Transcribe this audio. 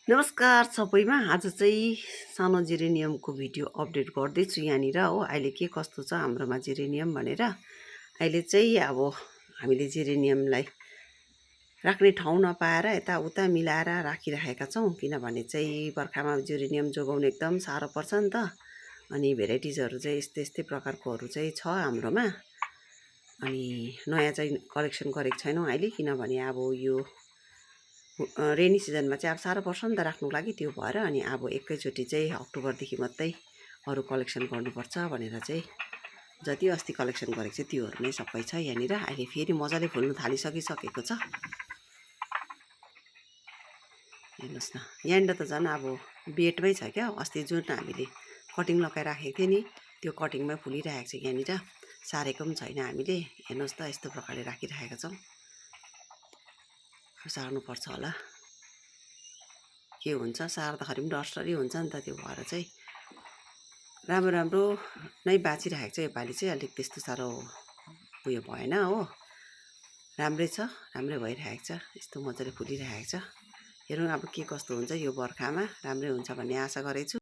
नमस्कार सबैमा। आज चाहिँ सानो जेरेनियमको भिडियो अपडेट गर्दैछु यहाँनिर हो। अहिले के कस्तो छ हाम्रोमा जेरेनियम भनेर। अहिले चाहिँ अब हामीले जेरेनियमलाई राख्ने ठाउँ नपाएर यताउता मिलाएर राखिराखेका छौँ, किनभने चाहिँ बर्खामा जेरेनियम जोगाउनु एकदम साह्रो पर्छ नि त। अनि भेराइटिजहरू चाहिँ यस्तै यस्तै प्रकारकोहरू चाहिँ छ हाम्रोमा। अनि नयाँ चाहिँ कलेक्सन गरेको छैनौँ अहिले, किनभने अब यो रेनी सिजनमा चाहिँ अब साह्रो पर्छ नि त राख्नुको लागि, त्यो भएर अनि अब एकैचोटि चाहिँ अक्टोबरदेखि मात्रै अरू कलेक्सन गर्नुपर्छ भनेर चाहिँ जति अस्ति कलेक्सन गरेको छ त्योहरू नै सबै छ यहाँनिर। अहिले फेरि मजाले फुल्नु थालिसकिसकेको छ, हेर्नुहोस् न। यहाँनिर त झन् अब बेडमै छ क्या। अस्ति जुन हामीले कटिङ लगाइराखेको थियो नि, त्यो कटिङमै फुलिरहेको छ यहाँनिर। सारेको पनि छैन हामीले। हेर्नुहोस् त, यस्तो प्रकारले राखिराखेका छौँ। सार्नुपर्छ होला, के हुन्छ सार्दाखेरि पनि डरसरी हुन्छ नि त। त्यो भएर चाहिँ राम्रो राम्रो नै बाँचिरहेको छ योपालि चाहिँ। अलिक त्यस्तो साह्रो उयो भएन हो, राम्रै छ, राम्रै भइरहेको छ। यस्तो मजाले फुलिरहेको छ। हेरौँ अब के कस्तो हुन्छ। यो बर्खामा राम्रै हुन्छ भन्ने आशा गरेको छु।